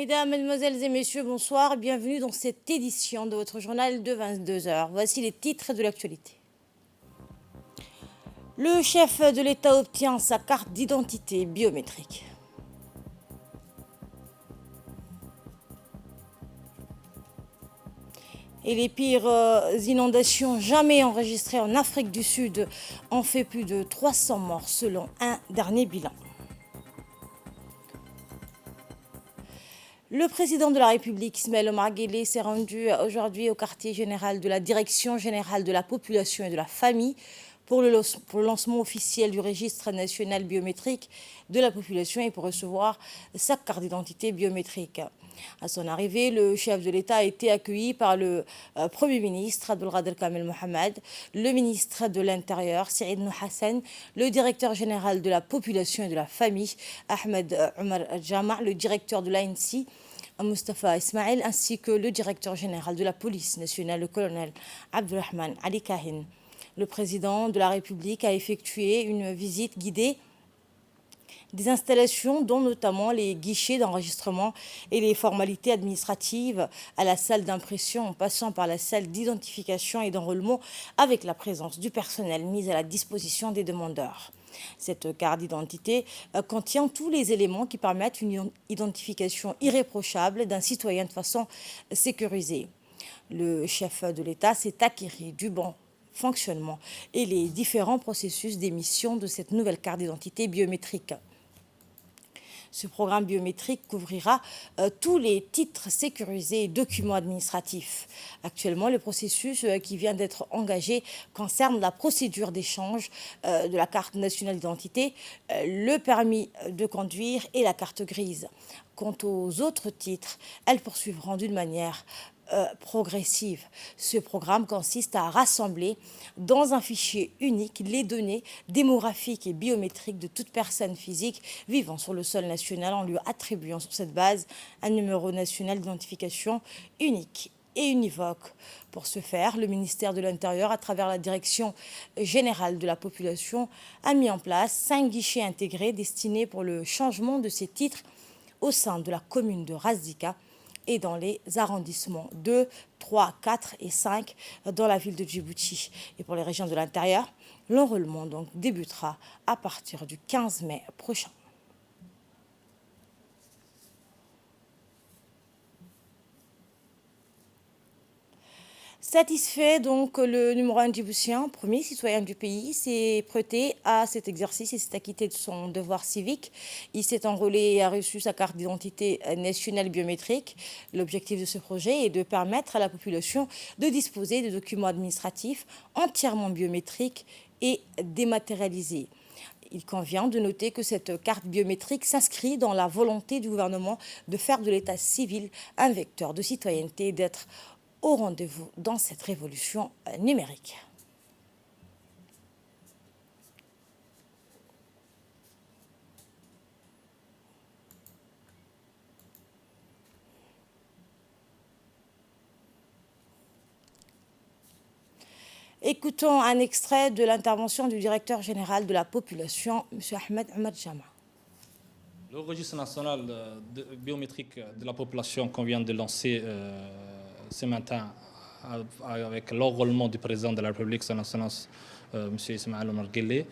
Mesdames, Mesdemoiselles et Messieurs, bonsoir. Bienvenue dans cette édition de votre journal de 22 heures. Voici les titres de l'actualité. Le chef de l'État obtient sa carte d'identité biométrique. Et les pires inondations jamais enregistrées en Afrique du Sud ont fait plus de 300 morts selon un dernier bilan. Le président de la République, Ismaël Omar Guelleh, s'est rendu aujourd'hui au quartier général de la Direction générale de la population et de la famille pour le lancement officiel du registre national biométrique de la population et pour recevoir sa carte d'identité biométrique. À son arrivée, le chef de l'État a été accueilli par le Premier ministre Abdelkader Kamel Mohamed, le ministre de l'Intérieur Saïd Nouhassan, le directeur général de la population et de la famille Ahmed Omar Jama, le directeur de l'ANC Mustafa Ismail, ainsi que le directeur général de la police nationale, le colonel Abdurrahman Ali Kahin. Le président de la République a effectué une visite guidée des installations, dont notamment les guichets d'enregistrement et les formalités administratives, à la salle d'impression en passant par la salle d'identification et d'enrôlement, avec la présence du personnel mis à la disposition des demandeurs. Cette carte d'identité contient tous les éléments qui permettent une identification irréprochable d'un citoyen de façon sécurisée. Le chef de l'État s'est acquis du bon fonctionnement et les différents processus d'émission de cette nouvelle carte d'identité biométrique. Ce programme biométrique couvrira tous les titres sécurisés et documents administratifs. Actuellement, le processus qui vient d'être engagé concerne la procédure d'échange de la carte nationale d'identité, le permis de conduire et la carte grise. Quant aux autres titres, elles poursuivront d'une manière progressive. Ce programme consiste à rassembler dans un fichier unique les données démographiques et biométriques de toute personne physique vivant sur le sol national en lui attribuant sur cette base un numéro national d'identification unique et univoque. Pour ce faire, le ministère de l'Intérieur, à travers la Direction générale de la population, a mis en place 5 guichets intégrés destinés pour le changement de ces titres au sein de la commune de Razdika et dans les arrondissements 2, 3, 4 et 5 dans la ville de Djibouti. Et pour les régions de l'intérieur, l'enrôlement donc débutera à partir du 15 mai prochain. Satisfait, donc, le numéro 1 djiboutien, premier citoyen du pays, s'est prêté à cet exercice et s'est acquitté de son devoir civique. Il s'est enrôlé et a reçu sa carte d'identité nationale biométrique. L'objectif de ce projet est de permettre à la population de disposer de documents administratifs entièrement biométriques et dématérialisés. Il convient de noter que cette carte biométrique s'inscrit dans la volonté du gouvernement de faire de l'état civil un vecteur de citoyenneté et d'être au rendez-vous dans cette révolution numérique. Écoutons un extrait de l'intervention du directeur général de la population, M. Ahmed Omar Jama. Le registre national biométrique de la population qu'on vient de lancer ce matin avec l'enrôlement du président de la République, son Excellence M. Ismaël Omar Guelleh,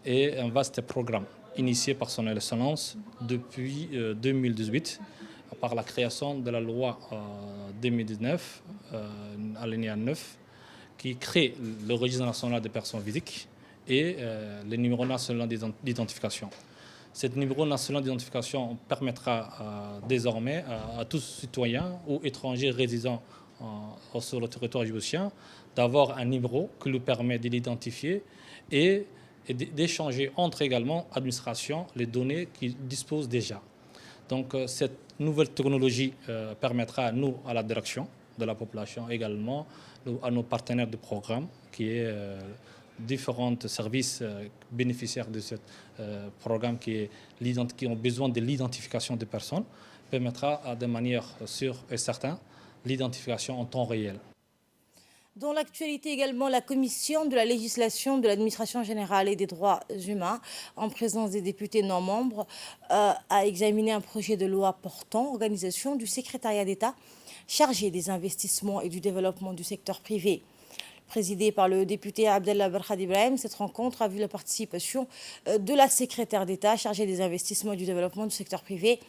est un vaste programme initié par son Excellence depuis 2018 par la création de la loi 2019, alinéa 9, qui crée le registre national des personnes physiques et le numéro national d'identification. Ce numéro national d'identification permettra désormais à tous citoyens ou étrangers résidant sur le territoire djiboutien d'avoir un numéro qui lui permet de l'identifier et d'échanger entre également administrations les données qu'ils disposent déjà. Donc cette nouvelle technologie permettra à nous, à la direction de la population également, à nos partenaires de programme qui est différents services bénéficiaires de ce programme qui ont besoin de l'identification des personnes, permettra de manière sûre et certaine l'identification en temps réel. Dans l'actualité également, la commission de la législation de l'administration générale et des droits humains, en présence des députés non membres, a examiné un projet de loi portant organisation du secrétariat d'État chargé des investissements et du développement du secteur privé. Présidée par le député Abdellah Berhad Ibrahim, cette rencontre a vu la participation de la secrétaire d'État chargée des investissements et du développement du secteur privé,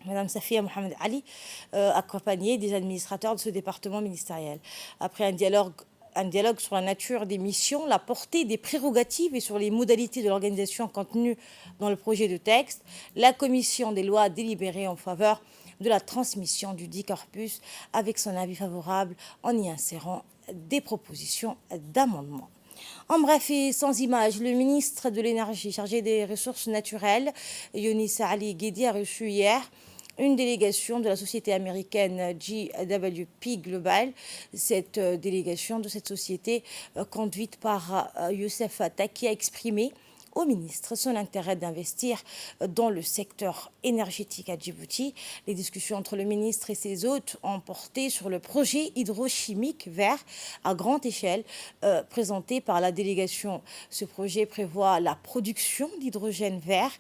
Madame Safia Mohamed Ali, accompagnée des administrateurs de ce département ministériel. Après un dialogue sur la nature des missions, la portée des prérogatives et sur les modalités de l'organisation contenues dans le projet de texte, la commission des lois a délibéré en faveur de la transmission du dit corpus avec son avis favorable en y insérant des propositions d'amendement. En bref et sans image, le ministre de l'Énergie chargé des ressources naturelles, Younis Ali Guedi, a reçu hier une délégation de la société américaine GWP Global. Cette délégation de cette société, conduite par Youssef Taki, a exprimé au ministre son intérêt d'investir dans le secteur énergétique à Djibouti. Les discussions entre le ministre et ses hôtes ont porté sur le projet hydrochimique vert à grande échelle présenté par la délégation. Ce projet prévoit la production d'hydrogène vert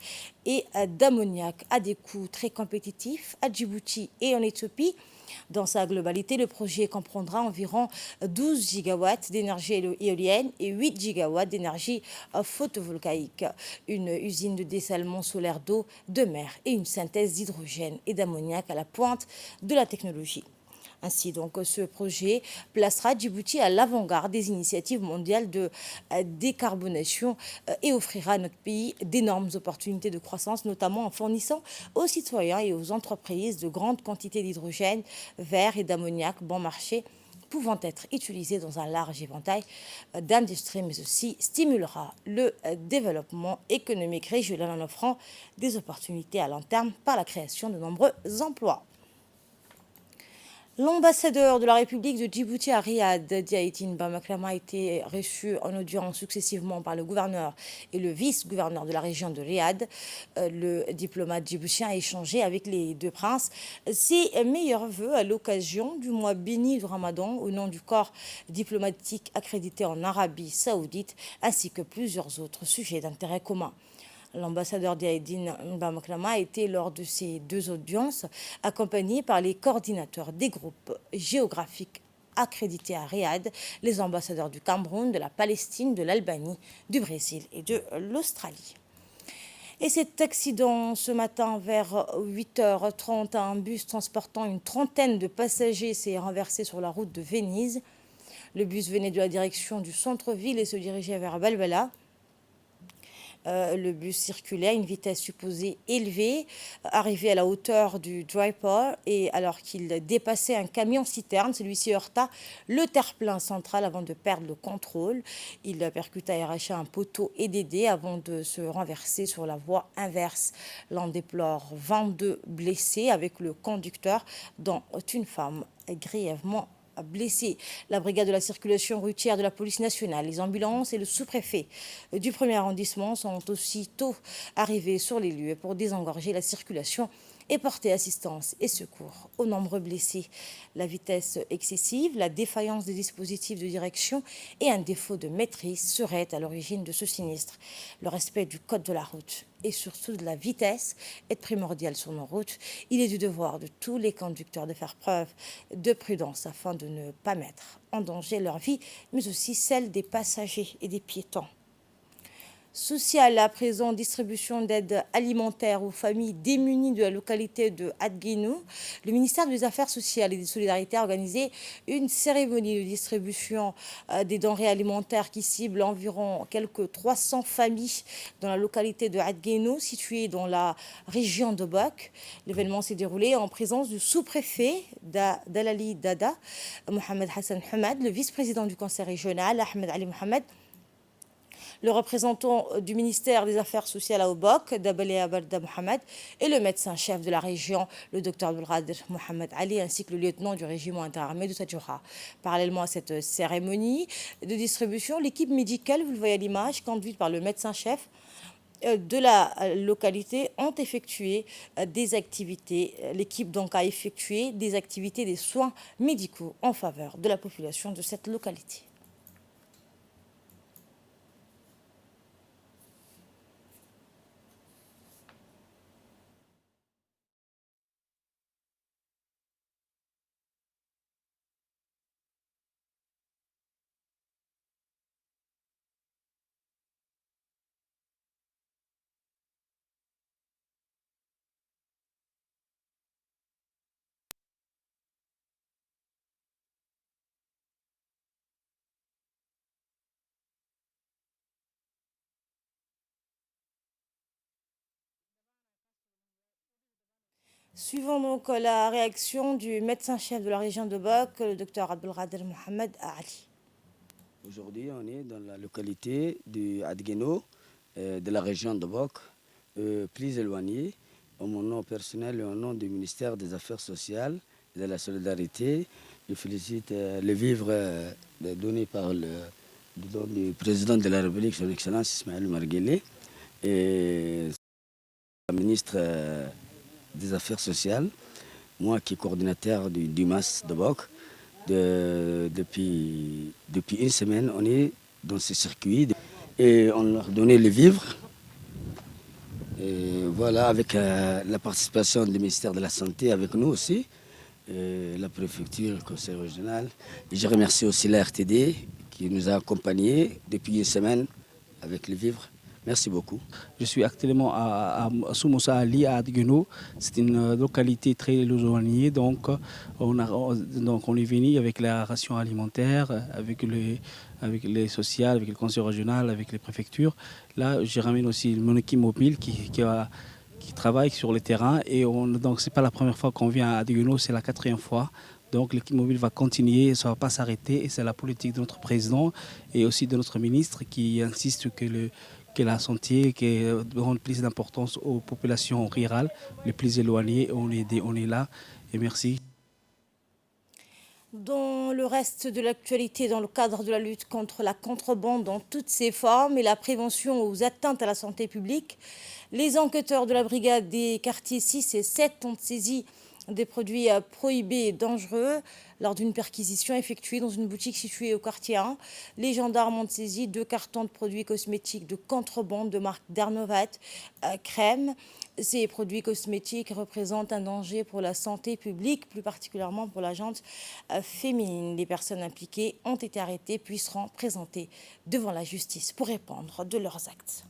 et d'ammoniac à des coûts très compétitifs à Djibouti et en Éthiopie. Dans sa globalité, le projet comprendra environ 12 gigawatts d'énergie éolienne et 8 gigawatts d'énergie photovoltaïque, une usine de dessalement solaire d'eau de mer et une synthèse d'hydrogène et d'ammoniac à la pointe de la technologie. Ainsi, donc, ce projet placera Djibouti à l'avant-garde des initiatives mondiales de décarbonation et offrira à notre pays d'énormes opportunités de croissance, notamment en fournissant aux citoyens et aux entreprises de grandes quantités d'hydrogène vert et d'ammoniac bon marché, pouvant être utilisés dans un large éventail d'industries, mais aussi stimulera le développement économique régional en offrant des opportunités à long terme par la création de nombreux emplois. L'ambassadeur de la République de Djibouti à Riyad, Diaïtine Bamaklama, a été reçu en audience successivement par le gouverneur et le vice-gouverneur de la région de Riyad. Le diplomate djiboutien a échangé avec les deux princes ses meilleurs vœux à l'occasion du mois béni du Ramadan au nom du corps diplomatique accrédité en Arabie saoudite, ainsi que plusieurs autres sujets d'intérêt commun. L'ambassadeur Diaïdine Bamaklama a été, lors de ces deux audiences, accompagné par les coordinateurs des groupes géographiques accrédités à Riyad, les ambassadeurs du Cameroun, de la Palestine, de l'Albanie, du Brésil et de l'Australie. Et cet accident ce matin vers 8h30, un bus transportant une trentaine de passagers s'est renversé sur la route de Venise. Le bus venait de la direction du centre-ville et se dirigeait vers Balbala. Le bus circulait à une vitesse supposée élevée, arrivé à la hauteur du dry port et alors qu'il dépassait un camion-citerne, celui-ci heurta le terre-plein central avant de perdre le contrôle. Il percuta et arracha un poteau EDD avant de se renverser sur la voie inverse. L'on déplore 22 blessés avec le conducteur, dont une femme grièvement blessés. La brigade de la circulation routière de la police nationale, les ambulances et le sous-préfet du 1er arrondissement sont aussitôt arrivés sur les lieux pour désengorger la circulation et porter assistance et secours aux nombreux blessés. La vitesse excessive, la défaillance des dispositifs de direction et un défaut de maîtrise seraient à l'origine de ce sinistre. Le respect du code de la route et surtout de la vitesse est primordial sur nos routes. Il est du devoir de tous les conducteurs de faire preuve de prudence afin de ne pas mettre en danger leur vie, mais aussi celle des passagers et des piétons. Sociale à présent, distribution d'aide alimentaire aux familles démunies de la localité de Adguinou. Le ministère des Affaires sociales et des Solidarités a organisé une cérémonie de distribution des denrées alimentaires qui cible environ quelques 300 familles dans la localité de Adguinou, située dans la région de Bok. L'événement s'est déroulé en présence du sous-préfet d'Alali Dada, Mohamed Hassan Hamad, le vice-président du conseil régional, Ahmed Ali Mohamed, le représentant du ministère des Affaires sociales à Obok, Dabali Abarda Mohamed, et le médecin-chef de la région, le docteur Abdelkader Mohamed Ali, ainsi que le lieutenant du régiment interarmé de Tadjoura. Parallèlement à cette cérémonie de distribution, l'équipe médicale, vous le voyez à l'image, conduite par le médecin-chef, de la localité ont effectué des activités. L'équipe donc a effectué des activités des soins médicaux en faveur de la population de cette localité. Suivons donc la réaction du médecin-chef de la région de Bok, le docteur Abdelkader Mohamed Ali. Aujourd'hui, on est dans la localité du Adgueno, de la région de Bok, plus éloignée. Au mon nom personnel et au nom du ministère des Affaires sociales et de la solidarité, je félicite les vivres donnés par le président de la République, son Excellence Ismaël Marguelé, et la ministre des Affaires sociales, moi qui suis coordinateur du MAS de Bok. Depuis une semaine, on est dans ce circuit et on leur donnait les vivres. Et voilà, avec la participation du ministère de la Santé avec nous aussi, la préfecture, le conseil régional. Et je remercie aussi la RTD qui nous a accompagnés depuis une semaine avec les vivres. Merci beaucoup. Je suis actuellement à Soumoussa Ali, à Adgueno. C'est une localité très éloignée, donc on est venu avec la ration alimentaire, avec les sociales, avec le conseil régional, avec les préfectures. Là, je ramène aussi mon équipe mobile qui travaille sur le terrain. Et donc, ce n'est pas la première fois qu'on vient à Adgueno, c'est la 4e fois. Donc l'équipe mobile va continuer, ça ne va pas s'arrêter. Et c'est la politique de notre président et aussi de notre ministre qui insiste que la santé, qui donne plus d'importance aux populations rurales les plus éloignées. On est là et merci. Dans le reste de l'actualité, dans le cadre de la lutte contre la contrebande dans toutes ses formes et la prévention aux atteintes à la santé publique, les enquêteurs de la brigade des quartiers 6 et 7 ont saisi des produits prohibés et dangereux lors d'une perquisition effectuée dans une boutique située au quartier 1. Les gendarmes ont saisi 2 cartons de produits cosmétiques de contrebande de marque Darnovat Crème. Ces produits cosmétiques représentent un danger pour la santé publique, plus particulièrement pour la gente féminine. Les personnes impliquées ont été arrêtées puis seront présentées devant la justice pour répondre de leurs actes.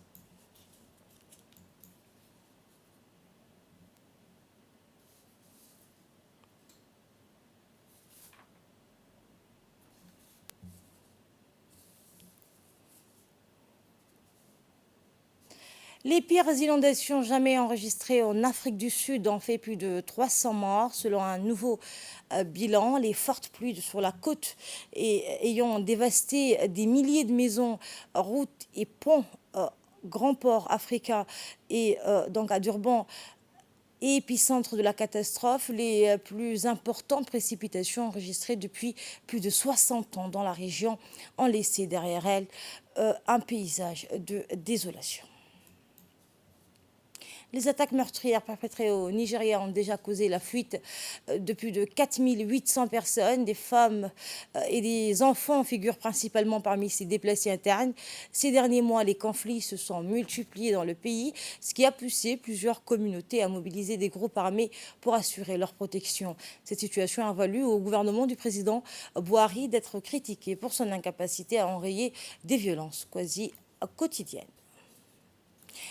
Les pires inondations jamais enregistrées en Afrique du Sud ont fait plus de 300 morts. Selon un nouveau bilan, les fortes pluies sur la côte ayant dévasté des milliers de maisons, routes et ponts, grands ports africains et donc à Durban, épicentre de la catastrophe, les plus importantes précipitations enregistrées depuis plus de 60 ans dans la région ont laissé derrière elles un paysage de désolation. Les attaques meurtrières perpétrées au Nigeria ont déjà causé la fuite de plus de 4800 personnes. Des femmes et des enfants figurent principalement parmi ces déplacés internes. Ces derniers mois, les conflits se sont multipliés dans le pays, ce qui a poussé plusieurs communautés à mobiliser des groupes armés pour assurer leur protection. Cette situation a valu au gouvernement du président Buhari d'être critiqué pour son incapacité à enrayer des violences quasi quotidiennes.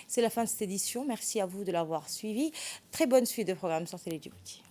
C'est la fin de cette édition. Merci à vous de l'avoir suivi. Très bonne suite de programmes sur Télé Djibouti.